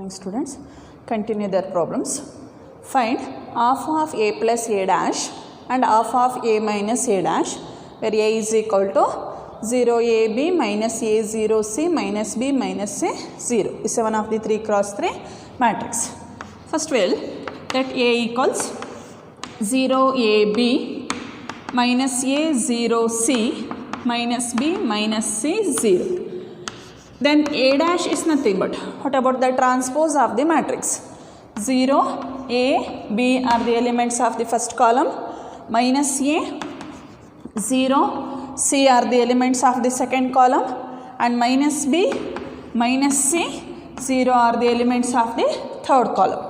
morning students, continue their problems. Find half of a plus a dash and half of a minus a dash where a is equal to 0ab minus a 0c minus b minus a 0. This is one of the 3 cross 3 matrix. First we'll let a equals 0ab minus a 0c minus b minus c 0. Then a dash is nothing but, what about the transpose of the matrix? 0, a, b are the elements of the first column, minus a, 0, c are the elements of the second column, and minus b, minus c, 0 are the elements of the third column.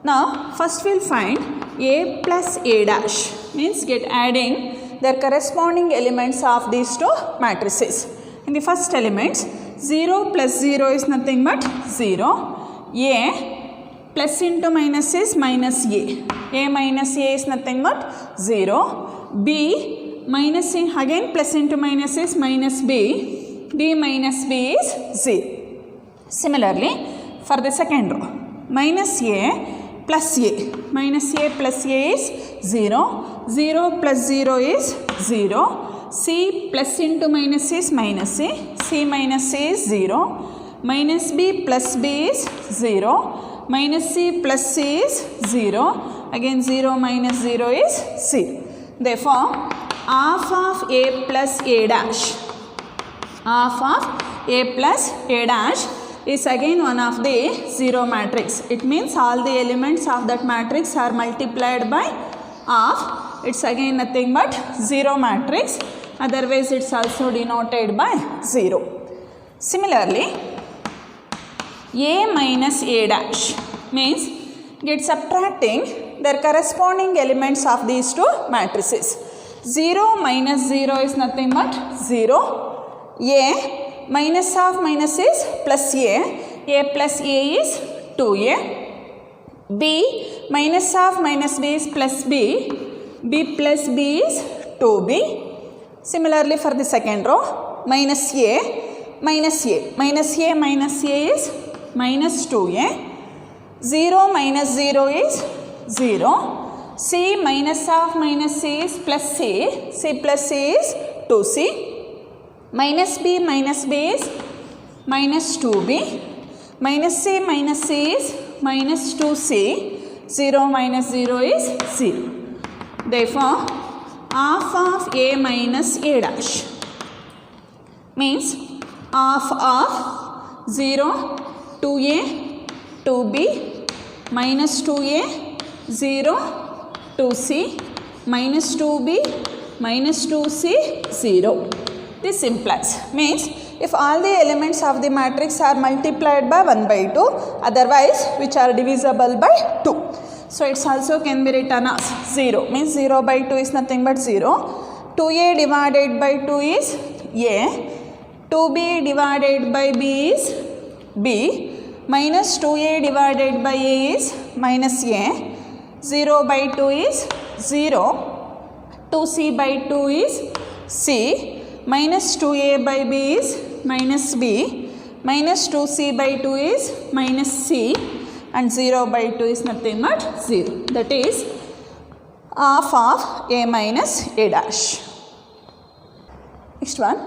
Now first we'll find a plus a dash, means get adding their corresponding elements of these two matrices. In the first elements, 0 plus 0 is nothing but 0. A plus into minus is minus a. A minus a is nothing but 0. B minus a again plus into minus is minus b. B minus b is 0. Similarly, for the second row, minus a plus a. Minus a plus a is 0. 0 plus 0 is 0. C plus into minus is minus a. C minus a is 0. Minus b plus b is 0. Minus c plus c is 0. Again 0 minus 0 is 0. Therefore, half of a plus a dash. Half of a plus a dash is again one of the 0 matrix. It means all the elements of that matrix are multiplied by half. It's again nothing but 0 matrix. Otherwise, it's also denoted by 0. Similarly, a minus a dash means get subtracting their corresponding elements of these two matrices. 0 minus 0 is nothing but 0. A minus of minus is plus a plus a is 2a. B minus of minus b is plus b. B plus b is 2b. Similarly, for the second row, minus a minus a. Minus a minus a is minus 2a. 0 minus 0 is 0. C minus of minus c is plus c. C plus c is 2c. Minus b is minus 2b. Minus c is minus 2c. 0 minus 0 is 0. Therefore, half of a minus a dash means half of 0, 2a, 2b, minus 2a, 0, 2c, minus 2b, minus 2c, 0. This implies, means if all the elements of the matrix are multiplied by 1 by 2, otherwise which are divisible by 2. So it's also can be written as 0, means 0 by 2 is nothing but 0. 2a divided by 2 is a. 2b divided by b is b. Minus 2a divided by a is minus a. 0 by 2 is 0. 2c by 2 is c. Minus 2a by b is minus b. Minus 2c by 2 is minus c. And 0 by 2 is nothing but 0. That is half of a minus a dash. Next one.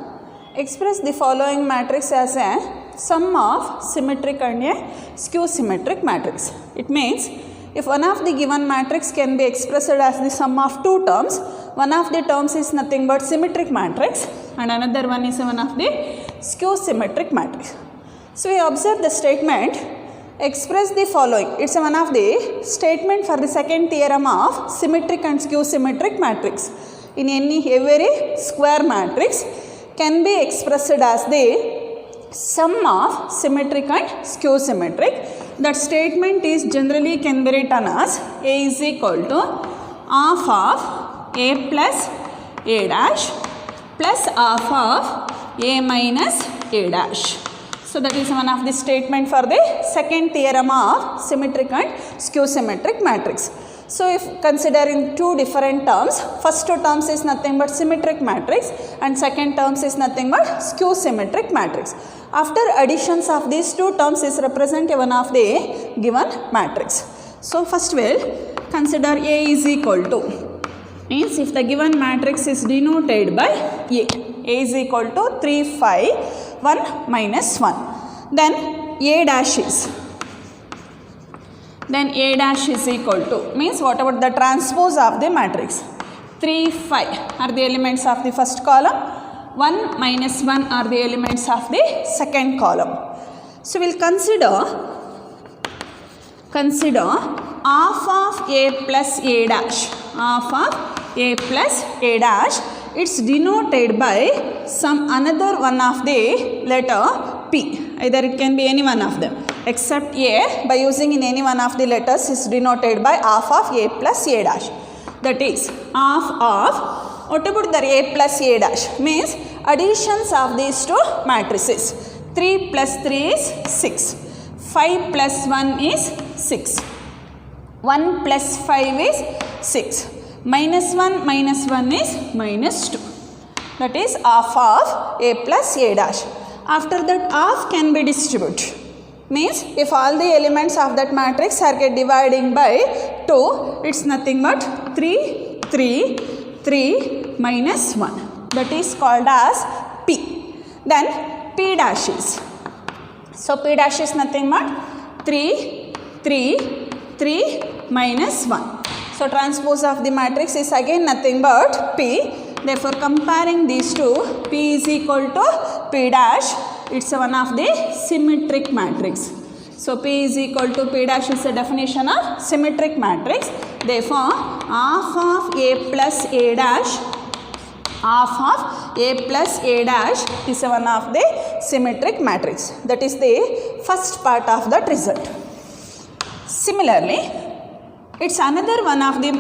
Express the following matrix as a sum of symmetric and a skew symmetric matrix. It means if one of the given matrix can be expressed as the sum of two terms, one of the terms is nothing but symmetric matrix and another one is one of the skew symmetric matrix. So we observe the statement, express the following. It's one of the statement for the second theorem of symmetric and skew symmetric matrix. In every square matrix can be expressed as the sum of symmetric and skew symmetric. That statement is generally can be written as A is equal to half of A plus A dash plus half of A minus A dash. So that is one of the statement for the second theorem of symmetric and skew symmetric matrix. So if considering two different terms, first two terms is nothing but symmetric matrix and second terms is nothing but skew symmetric matrix. After additions of these two terms is represent one of the given matrix. So first we'll consider A is equal to, means if the given matrix is denoted by A is equal to 3, 5, 1 minus 1. Then A dash is equal to, means whatever the transpose of the matrix. 3, 5 are the elements of the first column, 1 minus 1 are the elements of the second column. So we'll consider half of A plus A dash, half of A plus A dash, it's denoted by some another one of the letter P. Either it can be any one of them except A, by using in any one of the letters is denoted by half of A plus A dash. That is half of, what about the A plus A dash, means additions of these two matrices. 3 plus 3 is 6, 5 plus 1 is 6, 1 plus 5 is 6, minus 1 minus 1 is minus 2. That is half of A plus A dash. After that half can be distributed, means if all the elements of that matrix are get dividing by 2, it's nothing but 3, 3, 3 minus 1. That is called as P. Then P dash is, so P dash is nothing but 3, 3, 3 minus 1. So transpose of the matrix is again nothing but P. Therefore comparing these two, P is equal to P dash, it's one of the symmetric matrix. So P is equal to P dash is a definition of symmetric matrix. Therefore half of A plus A dash, half of A plus A dash is one of the symmetric matrix. That is the first part of that result. Similarly, it's another one of the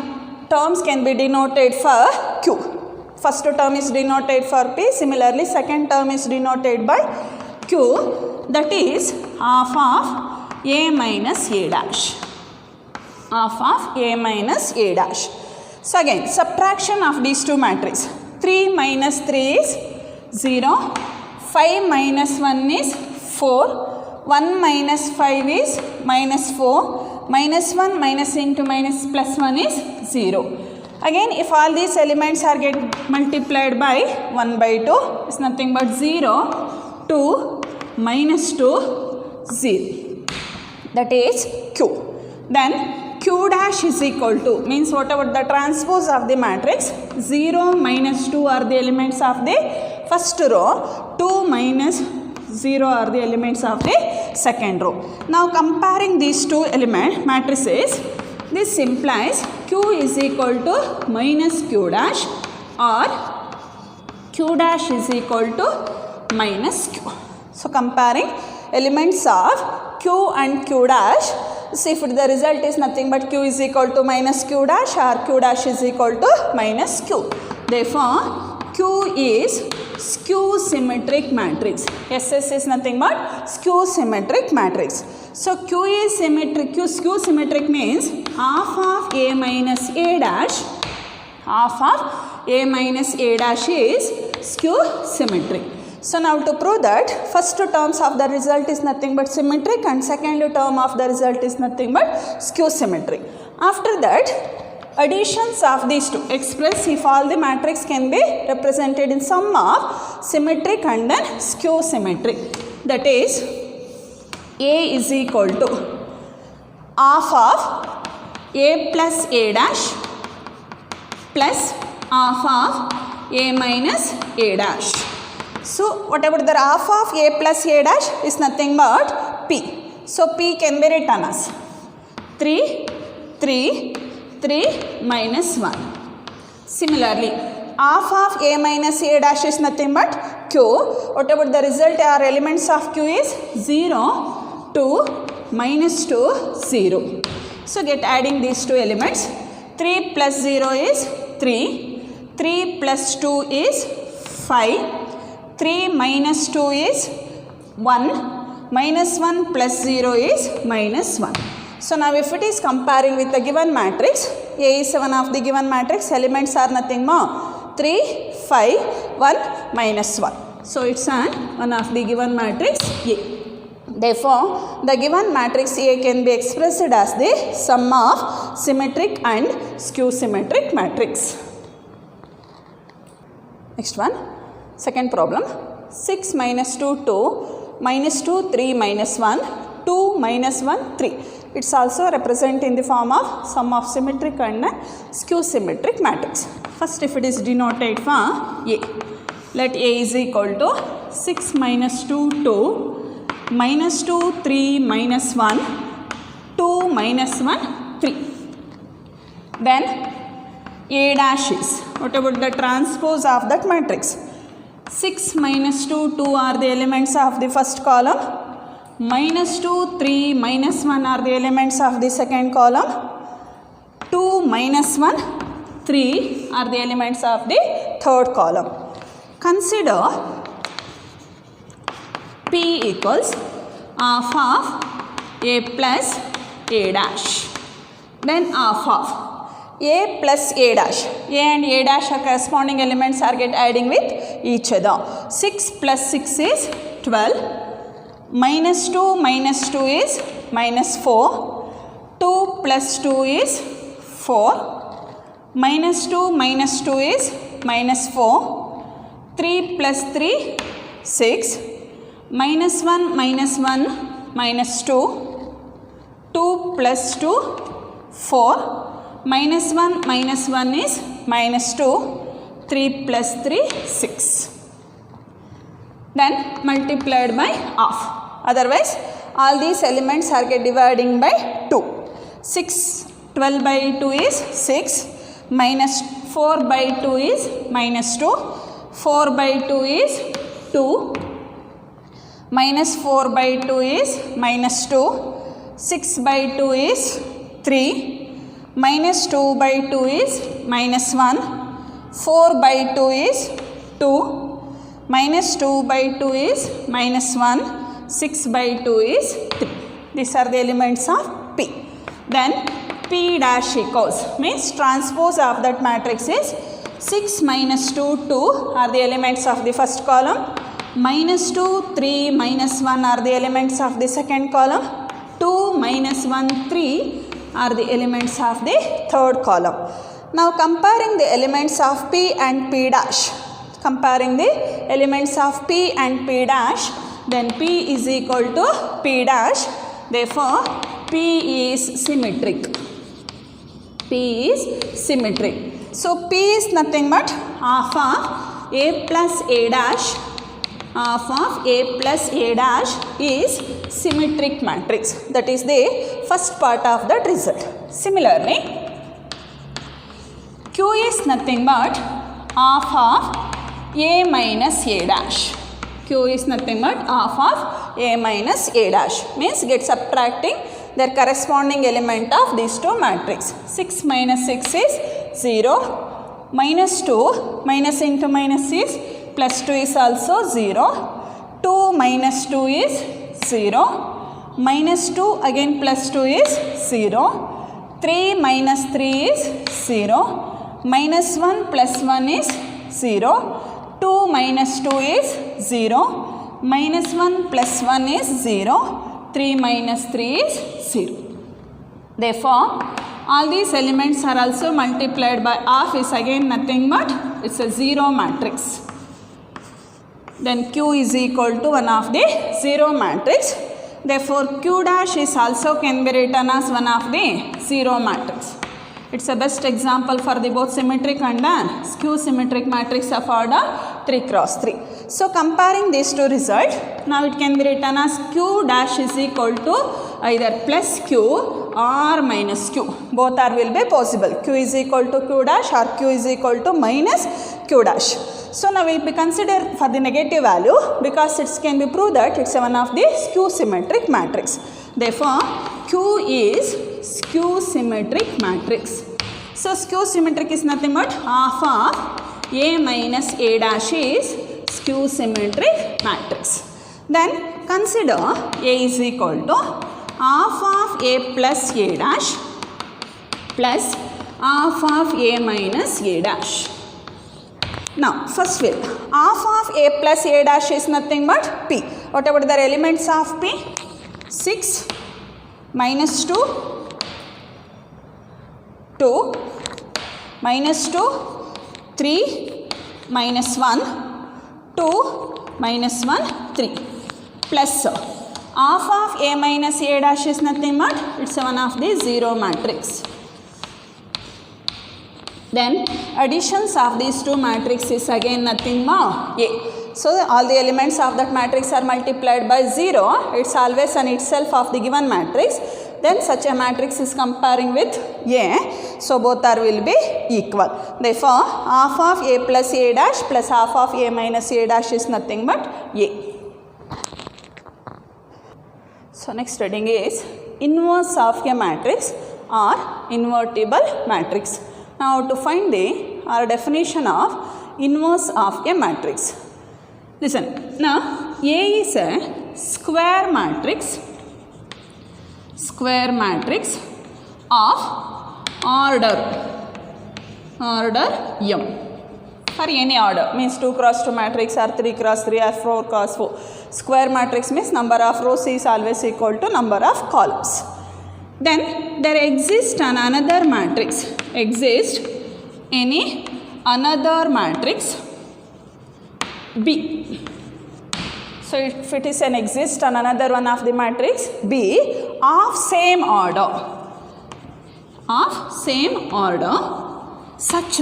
terms can be denoted for Q. First term is denoted for P. Similarly, second term is denoted by Q. That is half of A minus A dash. Half of A minus A dash. So again, subtraction of these two matrices. 3 minus 3 is 0. 5 minus 1 is 4. 1 minus 5 is minus 4. Minus 1 minus into minus plus 1 is 0. Again, if all these elements are get multiplied by 1 by 2, it's nothing but 0, 2, minus 2, 0. That is Q. Then Q dash is equal to, means whatever the transpose of the matrix, 0 minus 2 are the elements of the first row, 2 minus 0 are the elements of the second row. Now comparing these two matrices, this implies Q is equal to minus Q dash, or Q dash is equal to minus Q. So comparing elements of Q and Q dash, see if the result is nothing but Q is equal to minus Q dash or Q dash is equal to minus Q. Therefore Q is skew symmetric matrix. SS is nothing but skew symmetric matrix. So Q is symmetric. Skew symmetric means half of A minus A dash, half of A minus A dash is skew symmetric. So now to prove that, first two terms of the result is nothing but symmetric and second term of the result is nothing but skew symmetric. After that, additions of these two express if all the matrix can be represented in sum of symmetric and then skew symmetric. That is A is equal to half of A plus A dash plus half of A minus A dash. So whatever the half of A plus A dash is nothing but P. So P can be written as 3, 3, 3 minus 1. Similarly, half of A minus A dash is nothing but Q. Whatever the result are elements of Q is 0, 2, minus 2, 0. So get adding these two elements. 3 plus 0 is 3. 3 plus 2 is 5. 3 minus 2 is 1. Minus 1 plus 0 is minus 1. So now if it is comparing with the given matrix, A is one of the given matrix, elements are nothing more 3, 5, 1, minus 1. So it's one of the given matrix A. Therefore, the given matrix A can be expressed as the sum of symmetric and skew symmetric matrix. Next one, second problem. 6 minus 2, 2, minus 2, 3, minus 1, 2, minus 1, 3. It's also represented in the form of sum of symmetric and skew symmetric matrix. First, if it is denoted for A, let A is equal to 6 minus 2, 2, minus 2, 3, minus 1, 2, minus 1, 3. Then A dash is, what about the transpose of that matrix? 6 minus 2, 2 are the elements of the first column. Minus 2, 3, minus 1 are the elements of the second column. 2, minus 1, 3 are the elements of the third column. Consider P equals half of A plus A dash. Then half of A plus A dash. A and A dash are corresponding elements are get adding with each other. 6 plus 6 is 12. Minus 2 minus 2 is minus 4. 2 plus 2 is 4. Minus 2 minus 2 is minus 4. 3 plus 3, 6. Minus 1 minus 1, minus 2. 2 plus 2, 4. Minus 1 minus 1 is minus 2. 3 plus 3, 6. Then multiplied by half. Otherwise, all these elements are get dividing by 2. 6, 12 by 2 is 6. Minus 4 by 2 is minus 2. 4 by 2 is 2. Minus 4 by 2 is minus 2. 6 by 2 is 3. Minus 2 by 2 is minus 1. 4 by 2 is 2. Minus 2 by 2 is minus 1. 6 by 2 is 3. These are the elements of P. Then P dash equals, means transpose of that matrix is 6 minus 2, 2 are the elements of the first column. Minus 2, 3, minus 1 are the elements of the second column. 2, minus 1, 3 are the elements of the third column. Now comparing the elements of P and P dash. Comparing the elements of P and P dash, then P is equal to P dash. Therefore, P is symmetric. P is symmetric. So, P is nothing but half of A plus A dash. Half of A plus A dash is symmetric matrix. That is the first part of that result. Similarly, Q is nothing but half of A minus A dash. Q is nothing but half of A minus A dash. Means get subtracting their corresponding element of these two matrix. 6 minus 6 is 0. Minus 2. Minus into minus is plus 2 is also 0. 2 minus 2 is 0. Minus 2 again plus 2 is 0. 3 minus 3 is 0. Minus 1 plus 1 is 0. 2 minus 2 is 0. Minus 1 plus 1 is 0. 3 minus 3 is 0. Therefore, all these elements are also multiplied by half is again nothing but it's a 0 matrix. Then Q is equal to one of the 0 matrix. Therefore, Q dash is also can be written as one of the 0 matrix. It's a best example for the both symmetric and skew symmetric matrix of order 3 cross 3. So comparing these two results, now it can be written as Q dash is equal to either plus Q or minus Q. Both are will be possible. Q is equal to Q dash or Q is equal to minus Q dash. So now we consider for the negative value because it can be proved that it's one of the skew symmetric matrix. Therefore, Q is skew symmetric matrix. So skew symmetric is nothing but half of A minus A dash is skew symmetric matrix. Then consider A is equal to half of A plus A dash plus half of A minus A dash. Now, first will half of a plus a dash is nothing but p. What about the elements of p? 6 minus 2, 2 minus 2, 3 minus 1, 2 minus 1, 3 plus half of a minus a dash is nothing but it's one of the 0 matrix. Then additions of these two matrices is again nothing more a. So all the elements of that matrix are multiplied by 0. It's always an itself of the given matrix. Then such a matrix is comparing with a. So both are will be equal. Therefore half of a plus a dash plus half of a minus a dash is nothing but a. So next heading is inverse of a matrix or invertible matrix. Now to find the definition of inverse of a matrix. Listen, now A is a square matrix of order m. For any order means 2 cross 2 matrix or 3 cross 3 or 4 cross 4. Square matrix means number of rows is always equal to number of columns. Then there exists another matrix. Another matrix B. So if it is another one of the matrix B of same order such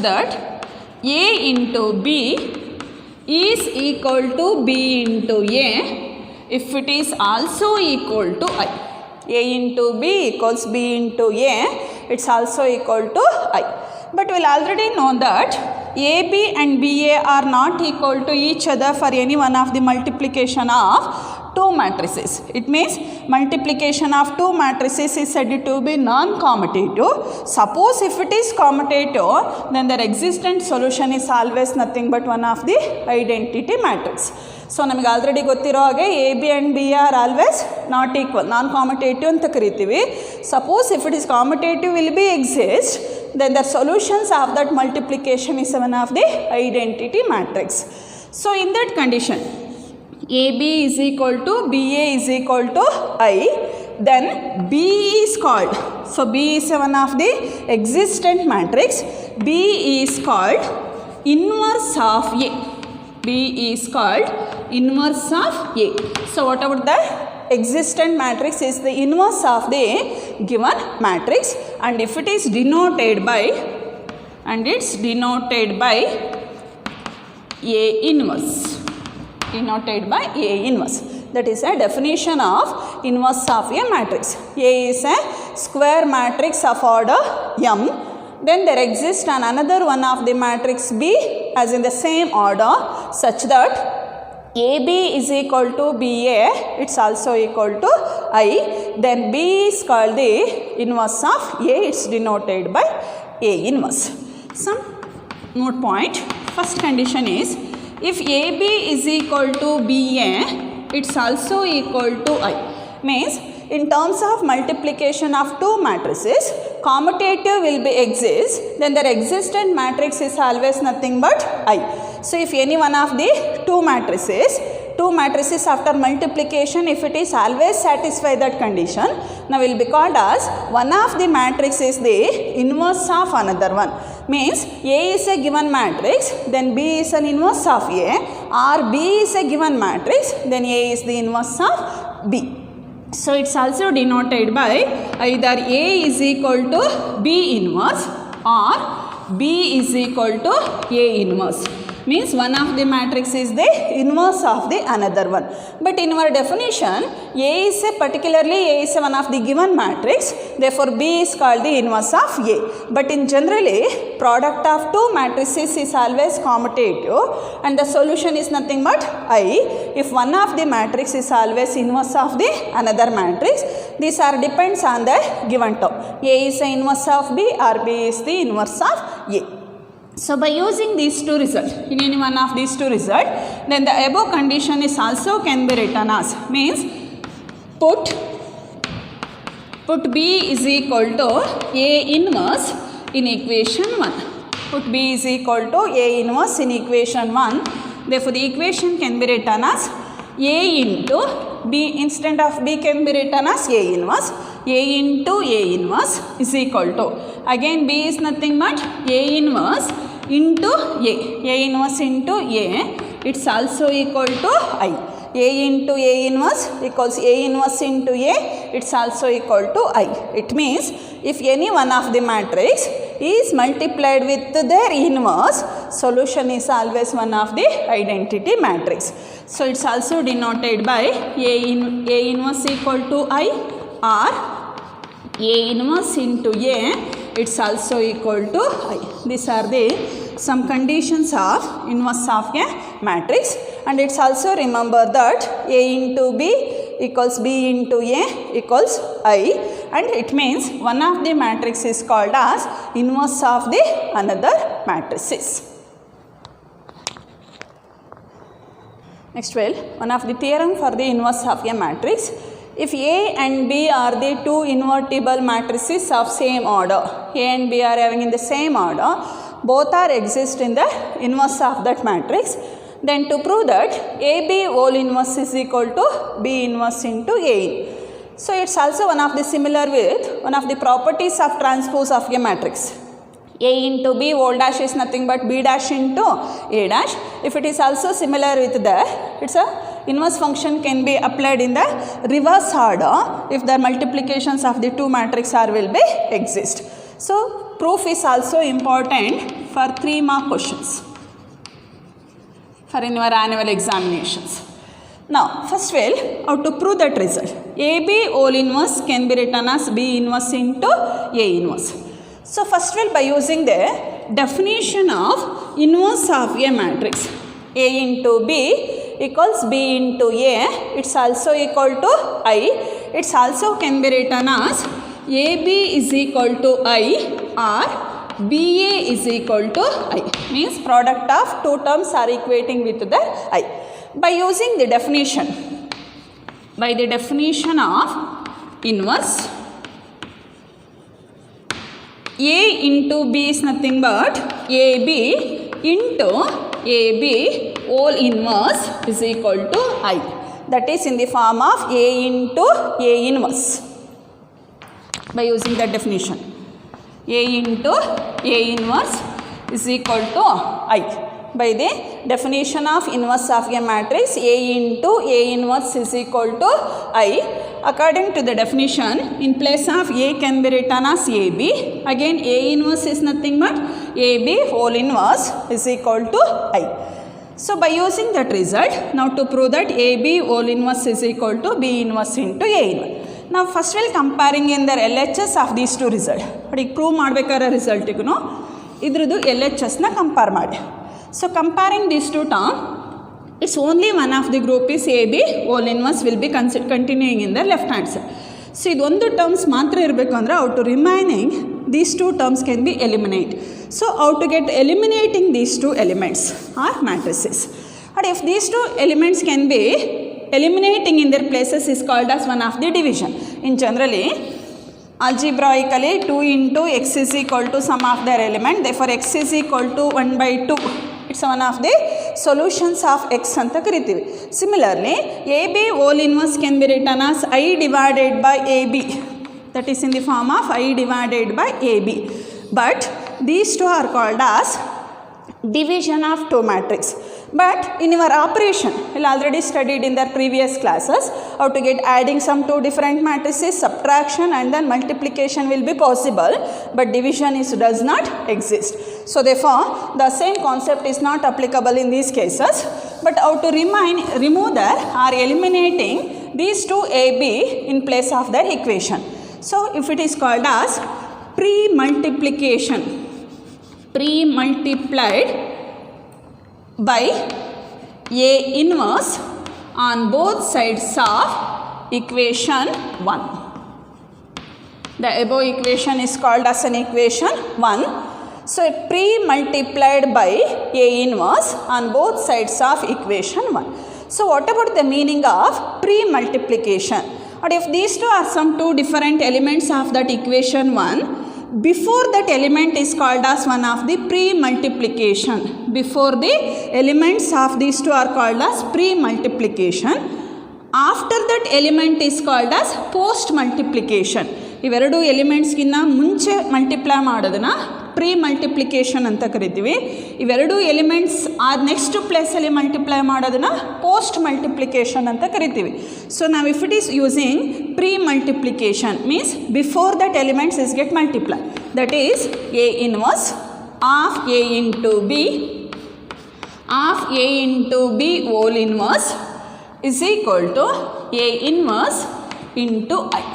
that A into B is equal to B into A if it is also equal to I. A into B equals B into A, it's also equal to I. But we'll already know that AB and BA are not equal to each other for any one of the multiplication of two matrices. It means multiplication of two matrices is said to be non-commutative. Suppose if it is commutative, then their existent solution is always nothing but one of the identity matrix. So ನಮಗೆ already ಗೊತ್ತಿರೋ ಹಾಗೆ A B and B are always not equal non commutative ಅಂತ ಕರಿತೀವಿ. Suppose if it is commutative will be exist then the solutions of that multiplication is one of the identity matrix. So in that condition AB is equal to BA is equal to I, then B is called, so B is one of the existent matrix, B is called inverse of A. B is called inverse of A. So what about the existent matrix is the inverse of the given matrix, and if it is denoted by A inverse, that is a definition of inverse of a matrix. A is a square matrix of order m. Then there exists another one of the matrix B as in the same order such that AB is equal to BA, it's also equal to I. Then B is called the inverse of A, it's denoted by A inverse. Some note point. First condition is if AB is equal to BA, it's also equal to I. Means in terms of multiplication of two matrices, commutative will be exist, then their existent matrix is always nothing but I. So if any one of the two matrices after multiplication, if it is always satisfy that condition, now will be called as one of the matrix is the inverse of another one. Means A is a given matrix, then B is an inverse of A, or B is a given matrix, then A is the inverse of B. So it's also denoted by either A is equal to B inverse or B is equal to A inverse. Means one of the matrix is the inverse of the another one. But in our definition, A is one of the given matrix, therefore B is called the inverse of A. But in generally, product of two matrices is always commutative and the solution is nothing but I. If one of the matrix is always inverse of the another matrix, these are depends on the given term. A is the inverse of B or B is the inverse of A. So by using these two results, in any one of these two results, then the above condition is also can be written as, means put B is equal to A inverse in equation 1. put B is equal to A inverse in equation 1. Therefore, the equation can be written as A into B, instead of B can be written as A inverse. A into A inverse is equal to, again B is nothing but A inverse into A inverse into A, it's also equal to I. A into A inverse equals A inverse into A, it's also equal to I. It means if any one of the matrix is multiplied with their inverse, solution is always one of the identity matrix. So it's also denoted by A inverse equal to I, or A inverse into A, it's also equal to I. These are the some conditions of inverse of a matrix. And it's also remember that A into B equals B into A equals I, and it means one of the matrix is called as inverse of the another matrices. Next, one of the theorem for the inverse of a matrix. If A and B are the two invertible matrices of same order, A and B are having in the same order, both are exist in the inverse of that matrix, then to prove that AB whole inverse is equal to B inverse into A. So it's also one of the similar with one of the properties of transpose of a matrix. A into B whole dash is nothing but B dash into A dash. If it is also similar with the, it's a inverse function can be applied in the reverse order if the multiplications of the two matrix are will be exist. So proof is also important for 3 mark questions for in your annual examinations. Now, first how to prove that result. AB whole inverse can be written as B inverse into A inverse. So, first by using the definition of inverse of a matrix. A into B equals B into A, it's also equal to I. It's also can be written as AB is equal to I, or BA is equal to I, means product of two terms are equating with the I. By using the definition, by the definition of inverse, A into B is nothing but AB into AB whole inverse is equal to I. That is in the form of A into A inverse. By using that definition, A into A inverse is equal to I. By the definition of inverse of a matrix, A into A inverse is equal to I. According to the definition, in place of A can be written as AB. Again, A inverse is nothing but AB whole inverse is equal to I. So, by using that result, now to prove that AB whole inverse is equal to B inverse into A inverse. Now, first we'll comparing in the LHS of these two results. But prove ಮಾಡಬೇಕಾದ result ಇದ್ರದ್ದು LHS ನ compare ಮಾಡಿ. So, comparing these two terms, it's only one of the group is AB whole inverse will be continuing in the left hand side. So, ಇದು ಒಂದು terms ಮಾತ್ರ ಇರಬೇಕು ಅಂದ್ರೆ how to remaining these two terms can be eliminated. So, how to get eliminating these two elements or matrices. And if these two elements can be eliminating in their places is called as one of the division. In generally, algebraically 2 into x is equal to sum of their element. Therefore, x is equal to 1 by 2. It's one of the solutions of x anta ಕರಿತೀವಿ. Similarly, AB whole inverse can be written as I divided by AB. That is in the form of I divided by AB. But these two are called as division of two matrix. But in your operation, you already studied in the previous classes how to get adding some two different matrices, subtraction and then multiplication will be possible, but division does not exist. So therefore, the same concept is not applicable in these cases, but how to remove that or eliminating these two AB in place of their equation. So if it is called as pre-multiplication, pre-multiplied by A inverse on both sides of equation 1. The above equation is called as an equation 1. So, pre-multiplied by A inverse on both sides of equation 1. So, what about the meaning of pre-multiplication? Or if these two are some two different elements of that equation 1, before that element is called as one of the pre-multiplication. Before the elements of these two are called as pre-multiplication. After that element is called as post-multiplication. ಇವೆರಡು ಎಲಿಮೆಂಟ್ಸ್ಗಿನ್ನ ಮುಂಚೆ multiply ಮಾಡೋದನ್ನು pre multiplication ಅಂತ ಕರಿತೀವಿ. ಇವೆರಡು elements ಆದ next ಪ್ಲೇಸಲ್ಲಿ multiply ಮಾಡೋದನ್ನು post multiplication ಅಂತ ಕರಿತೀವಿ. ಸೊ ನಾವು if it is using pre multiplication means before that elements is get multiply, that is A inverse of A into B of A into B whole inverse is equal to A inverse into I.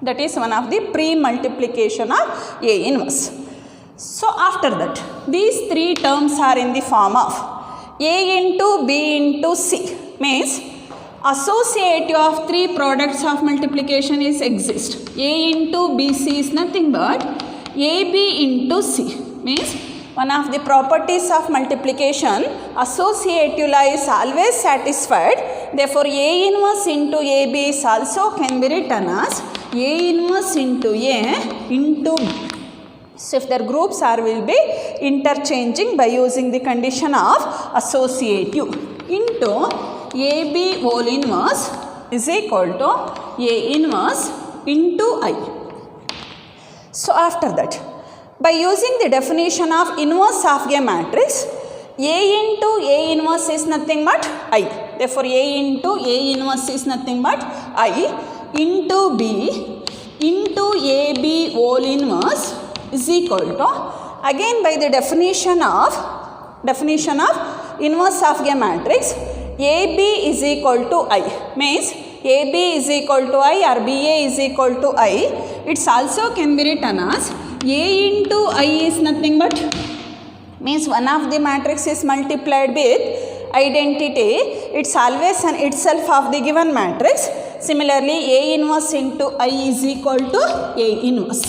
That is one of the pre-multiplication of A inverse. So after that, these three terms are in the form of A into B into C, means associative of three products of multiplication is exist. A into BC is nothing but AB into C, means one of the properties of multiplication, associative law is always satisfied. Therefore, A inverse into AB is also can be written as A inverse into A into B. So, if their groups are will be interchanging by using the condition of associative into AB whole inverse is equal to A inverse into I. So, after that, by using the definition of inverse of a matrix, A into A inverse is nothing but I. Therefore, A into A inverse is nothing but I into B into AB whole inverse is equal to, again by the definition of inverse of a matrix, AB is equal to I, means AB is equal to I or BA is equal to I. It's also can be written as A into I is nothing but, means one of the matrix is multiplied with identity, it's always an itself of the given matrix. Similarly, A inverse into I is equal to A inverse.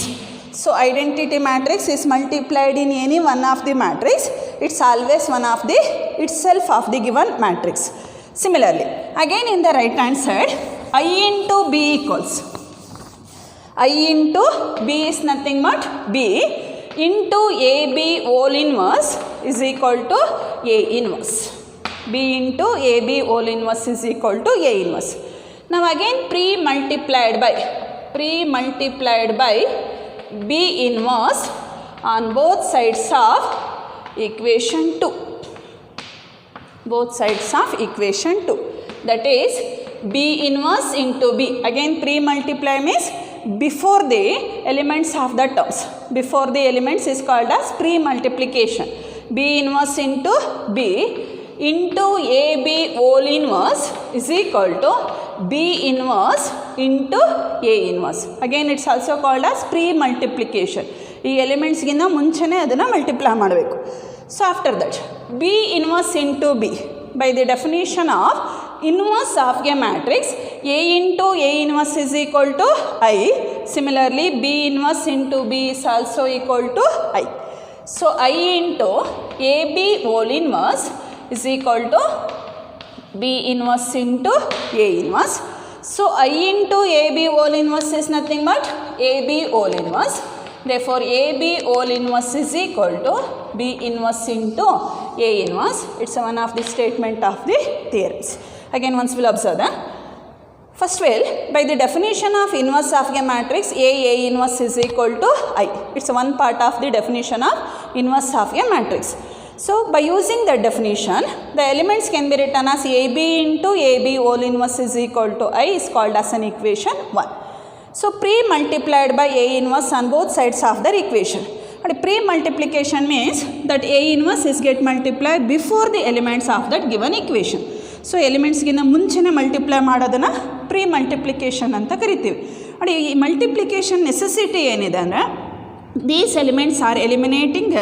So identity matrix is multiplied in any one of the matrix, it's always one of the itself of the given matrix. Similarly, again in the right hand side, I into B equals, I into B is nothing but B into AB whole inverse is equal to A inverse. B into AB whole inverse is equal to A inverse. Now again pre-multiplied by B inverse on both sides of equation 2. Both sides of equation 2. That is B inverse into B. Again pre-multiply means before the elements of the terms. Before the elements is called as pre-multiplication. B inverse into B into AB whole inverse is equal to B inverse into A inverse. Again it's also called as pre-multiplication. ಈ ಎಲಿಮೆಂಟ್ಸ್ಗಿಂತ ಮುಂಚೆನೇ ಅದನ್ನು multiply ಮಾಡಬೇಕು. So after that B inverse into B by the definition of inverse of a matrix, A into A inverse is equal to I. Similarly, B inverse into B is also equal to I. So I into AB whole inverse is equal to B inverse into A inverse. So I into AB whole inverse is nothing but AB whole inverse. Therefore, AB whole inverse is equal to B inverse into A inverse. It's one of the statement of the theorems. Again once we'll observe that. First we'll, by the definition of inverse of a matrix, A inverse is equal to I. It's one part of the definition of inverse of a matrix. So by using that definition, the elements can be written as AB into AB whole inverse is equal to I is called as an equation 1. So pre-multiplied by A inverse on both sides of the equation. And pre-multiplication means that A inverse is get multiplied before the elements of that given equation. So ಎಲಿಮೆಂಟ್ಸ್ಗಿಂತ ಮುಂಚೆನೇ multiply ಮಾಡೋದನ್ನು pre multiplication ಅಂತ ಕರಿತೀವಿ. ನೋಡಿ ಈ multiplication necessity ಏನಿದೆ ಅಂದರೆ these elements are eliminating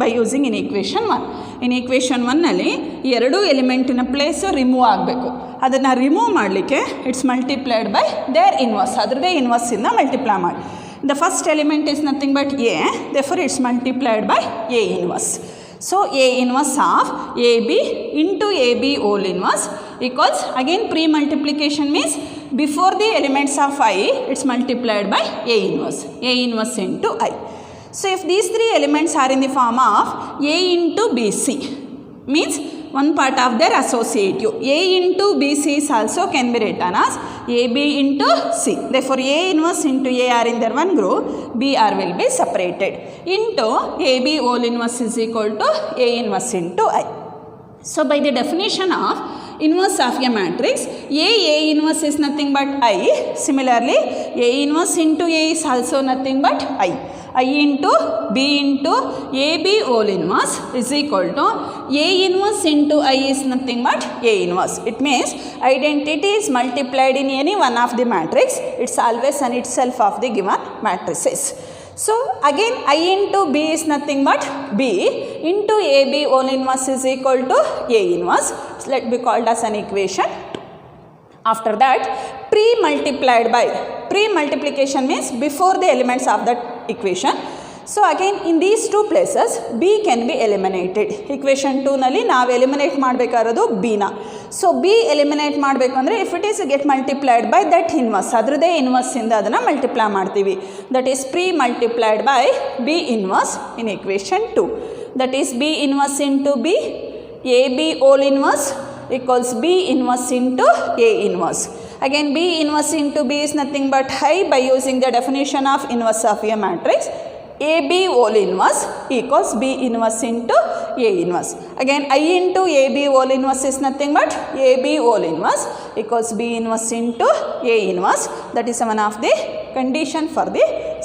by using in equation 1. In equation 1ನಲ್ಲಿ ಈ ಎರಡೂ ಎಲಿಮೆಂಟಿನ ಪ್ಲೇಸು ರಿಮೂವ್ ಆಗಬೇಕು. ಅದನ್ನು ರಿಮೂವ್ ಮಾಡಲಿಕ್ಕೆ it's multiplied by their inverse, ಅದರದೇ ಇನ್ವರ್ಸಿಂದ ಮಲ್ಟಿಪ್ಲೈ ಮಾಡಿ. The first element is nothing but A, therefore it's multiplied by A inverse. So A inverse of AB into AB whole inverse equals, again pre-multiplication means before the elements of I, it's multiplied by A inverse into I. So if these three elements are in the form of A into BC, means one part of their associative. A into BC is also can be written as AB into C. Therefore, A inverse into A are in their one group, BR will be separated into AB whole inverse is equal to A inverse into I. So, by the definition of inverse of a matrix, A inverse is nothing but I. Similarly, A inverse into A is also nothing but I into B into AB whole inverse is equal to A inverse into I is nothing but A inverse. It means identity is multiplied in any one of the matrix. It's always an itself of the given matrices. So again I into B is nothing but B into AB whole inverse is equal to A inverse. So let be called as an equation. After that, pre-multiplication means before the elements of that equation. So again in these two places B can be eliminated. Equation 2 nalli ನಾವು eliminate ಮಾಡಬೇಕಾಗಿರೋದು B ನ. So B eliminate ಮಾಡಬೇಕು ಅಂದರೆ if it is get multiplied by that inverse, ಅದರದೇ inverse ಇಂದ ಅದನ್ನು multiply ಮಾಡ್ತೀವಿ. That is pre-multiplied by B inverse in equation 2. That is B inverse into B, AB whole inverse equals B inverse into A inverse. Again B inverse into B is nothing but I by using the definition of inverse of a matrix. AB whole inverse equals B inverse into A inverse. Again I into AB whole inverse is nothing but AB whole inverse equals B inverse into A inverse. That is one of the condition for the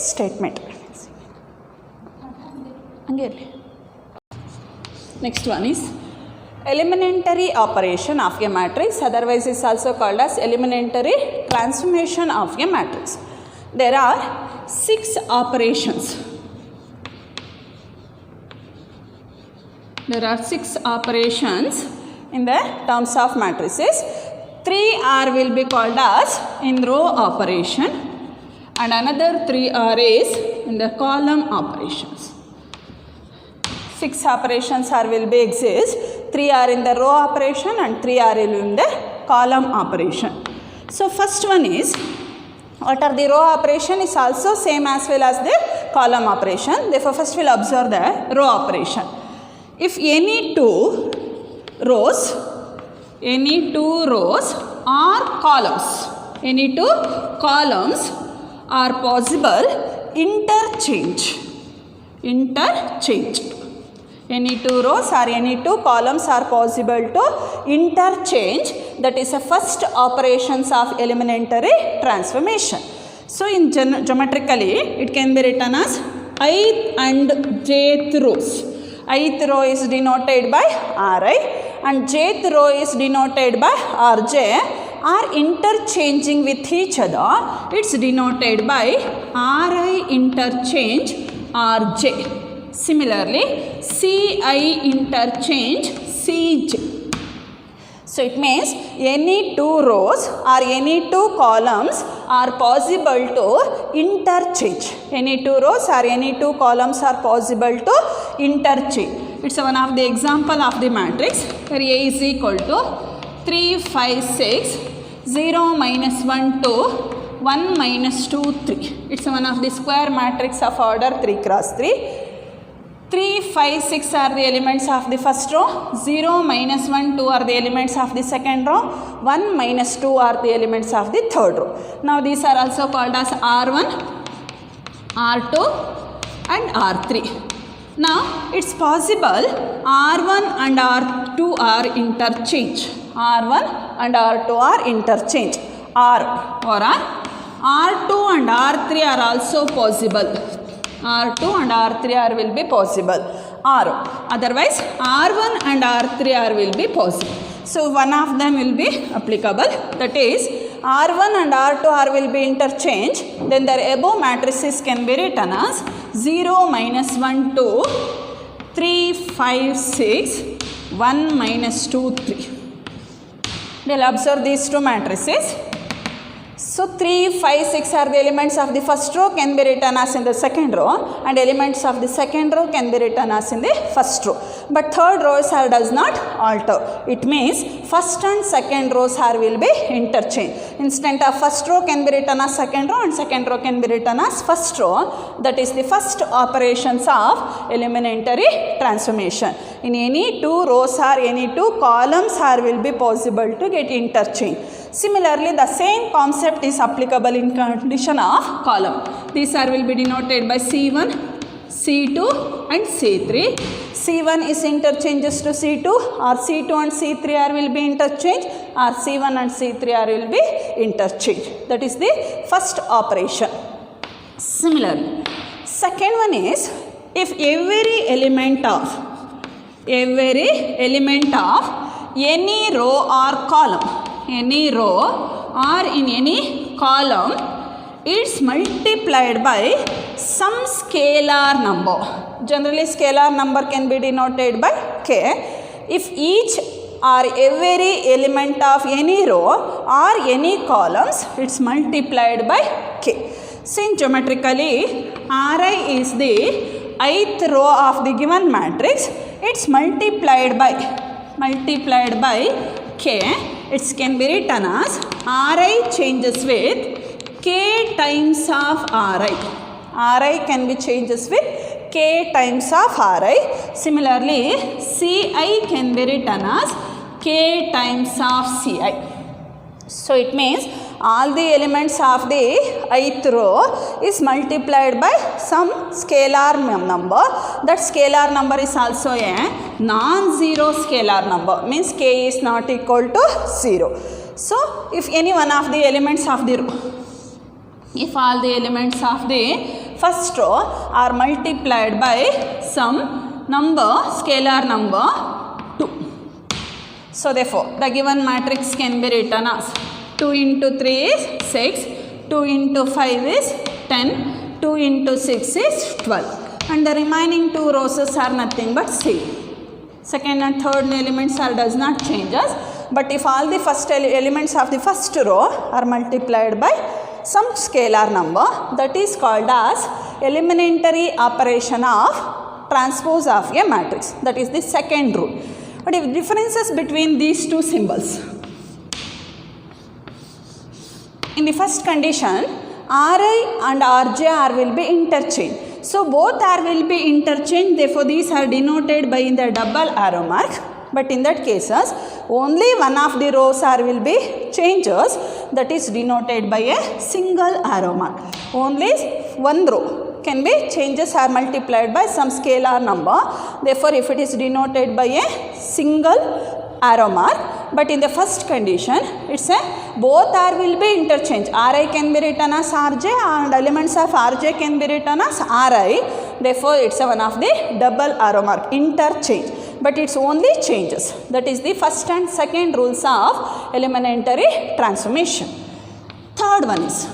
statement. Next one is elementary operation of a matrix, otherwise is also called as elementary transformation of a matrix. There are 6 operations. There are 6 operations in the terms of matrices. 3R will be called as in row operation and another 3R is in the column operations. 6 operations are will be exist. 3 are in the row operation and 3 are in the column operation. So first one is, what are the row operation is also same as well as the column operation. Therefore first we'll observe the row operation. If any two rows or columns, any two columns are possible, interchange. Any two rows or any two columns are possible to interchange. That is the first operations of elementary transformation. So in geometrically it can be written as ith and jth rows. Ith row is denoted by Ri and jth row is denoted by Rj are interchanging with each other. It's denoted by Ri interchange Rj. Similarly, Ci interchange Cj. So it means any two rows or any two columns are possible to interchange. Any two rows or any two columns are possible to interchange. It's one of the example of the matrix where A is equal to 3, 5, 6, 0, minus 1, 2, 1, minus 2, 3. It's one of the square matrix of order 3 cross 3. 3, 5, 6 are the elements of the first row, 0, minus 1, 2 are the elements of the second row, 1, minus 2 are the elements of the third row. Now these are also called as R1, R2 and R3. Now it's possible R1 and R2 are interchange. R1 and R2 are interchange. R2 and R3 are also possible. R2 and R3 will be possible. Otherwise R1 and R3 will be possible. So one of them will be applicable. That is R1 and R2 will be interchange. Then their above matrices can be written as 0, minus 1, 2, 3, 5, 6, 1, minus 2, 3. We'll observe these two matrices. So 3, 5, 6 are the elements of the first row can be written as in the second row, and elements of the second row can be written as in the first row. But third rows does not alter. It means first and second rows will be interchanged. Instead of first row can be written as second row and second row can be written as first row. That is the first operations of elementary transformation. In any two rows or any two columns will be possible to get interchanged. Similarly, the same concept is applicable in condition of column. These will be denoted by C1, C2 and C3. C1 is interchanges to C2, or C2 and C3 will be interchanged, or C1 and C3 will be interchanged. That is the first operation. Similarly, second one is if every element of any row or column, any row or in any column, it's multiplied by some scalar number. Generally scalar number can be denoted by k. If each or every element of any row or any columns, it's multiplied by k. Since geometrically Ri is the ith row of the given matrix, it's multiplied by k. It can be written as Ri changes with k times of Ri. Ri can be changes with k times of Ri. Similarly, Ci can be written as k times of Ci. So it means all the elements of the ith row is multiplied by some scalar number. That scalar number is also a non-zero scalar number, means k is not equal to 0. So if any one of the elements of the row, if all the elements of the first row are multiplied by some number, scalar number 2. So therefore the given matrix can be written as 2 into 3 is 6, 2 into 5 is 10, 2 into 6 is 12, and the remaining two rows are nothing but same. Second and third elements does not change us, but if all the first elements of the first row are multiplied by some scalar number, that is called as elementary operation of transpose of a matrix. That is the second rule. But if differences between these two symbols, in the first condition, Ri and Rj will be interchanged. So both will be interchanged, therefore these are denoted by in the double arrow mark. But in that cases, only one of the rows will be changes, that is denoted by a single arrow mark. Only one row can be changes are multiplied by some scalar number. Therefore, if it is denoted by a single arrow mark, but in the first condition, it's a both will be interchanged. Ri can be written as Rj and elements of Rj can be written as Ri. Therefore, it's one of the double arrow mark, interchange. But it's only changes. That is the first and second rules of elementary transformation. Third one is,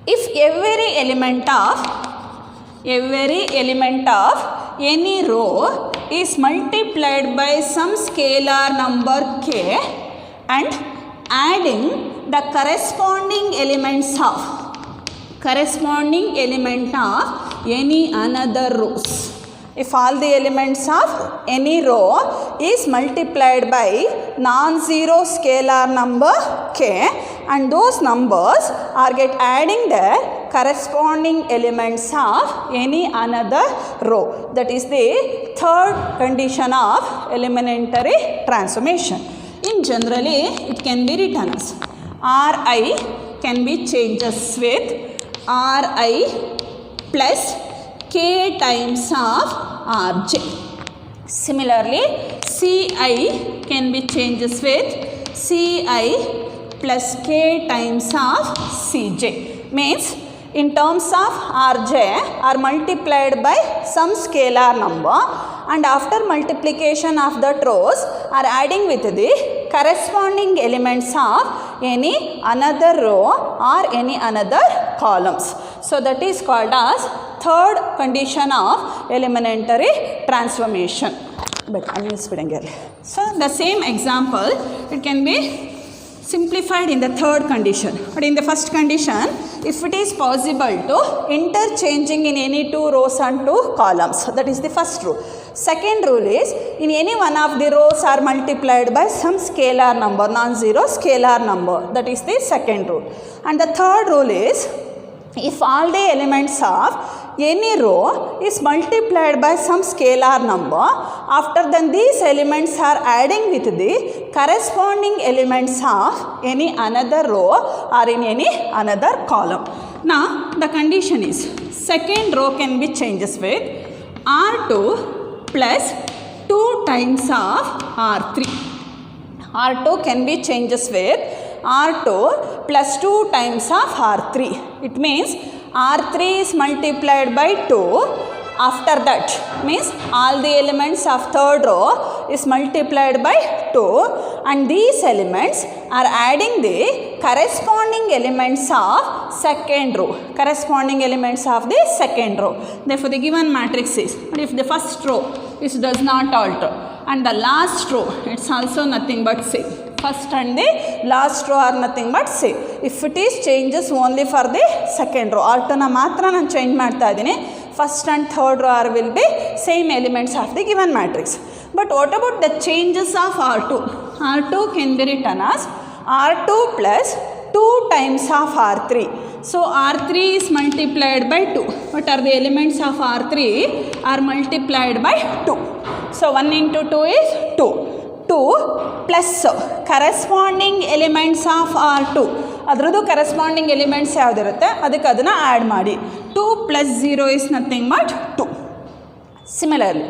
if every element of any row is multiplied by some scalar number k and adding the corresponding element of any another rows. If all the elements of any row is multiplied by non-zero scalar number k and those numbers are get adding their corresponding elements of any another row. That is the third condition of elementary transformation. In generally, it can be written as Ri can be changes with Ri plus k times of Rj. Similarly, Ci can be changes with Ci plus k times of Cj. Means in terms of Rj are multiplied by some scalar number, and after multiplication of that rows are adding with the corresponding elements of any another row or any another columns. So that is called as third condition of elementary transformation. So the same example, it can be simplified in the third condition. But in the first condition, if it is possible to interchanging in any two rows and two columns, that is the first rule. Second rule is in any one of the rows are multiplied by some scalar number, non-zero scalar number, that is the second rule. And the third rule is if all the elements of any row is multiplied by some scalar number, after then these elements are adding with the corresponding elements of any another row or in any another column. Now the condition is second row can be changes with R2 plus 2 times of R3. R2 can be changes with R2 plus 2 times of R3. It means R3 is multiplied by 2. After that means all the elements of third row is multiplied by 2 and these elements are adding the corresponding elements of second row. Corresponding elements of the second row. Therefore the given matrix is, if the first row is does not alter and the last row it's also nothing but same. First and the last row are nothing but same. If it is changes only for the second row, alternate ಮಾತ್ರ ನಾನು change ಮಾಡ್ತಾ ಇದ್ದೀನಿ. First and third row are will be same elements of the given matrix. But what about the changes of R2? R2 can be written as R2 plus 2 times of R3. So R3 is multiplied by 2. What are the elements of R3 are multiplied by 2. So 1 into 2 is 2. 2 plus corresponding elements of R2. ಅದರದ್ದು corresponding elements ಯಾವುದಿರುತ್ತೆ ಅದಕ್ಕೆ ಅದನ್ನು add ಮಾಡಿ. 2 plus 0 is nothing but 2. Similarly,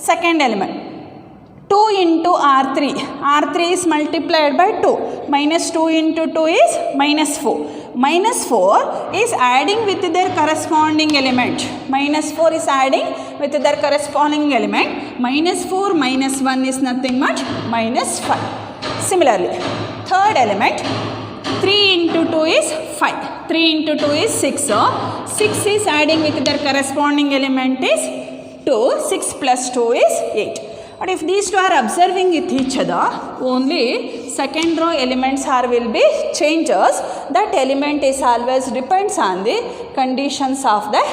second element 2 into R3. R3 is multiplied by 2. Minus 2 into 2 is minus 4. Minus 4 is adding with their corresponding element. Minus 4 is adding with their corresponding element. Minus 4 minus 1 is nothing but minus 5. Similarly, third element 3 into 2 is 5. 3 into 2 is 6. So 6 is adding with their corresponding element is 2. 6 plus 2 is 8. But if these two are observing with each other, only second row elements are will be changes. That element is always depends on the conditions of the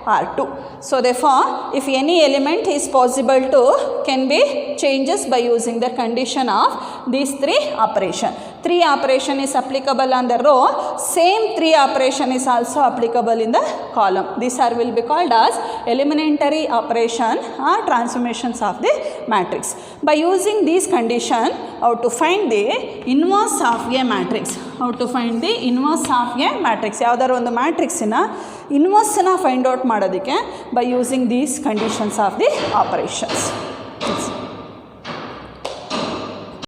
R2. So therefore, if any element is possible to can be changes by using the condition of these three operation. 3 operation is applicable on the row. Same 3 operation is also applicable in the column. These are will be called as eliminatory operation or transformations of the matrix. By using these condition, how to find the inverse of a matrix. How to find the inverse of a matrix. ಯಾವುದಾದ್ರು ಒಂದು ಮ್ಯಾಟ್ರಿಕ್ಸಿನ ಇನ್ವರ್ಸನ್ನು find out ಮಾಡೋದಕ್ಕೆ by using these conditions of the operations.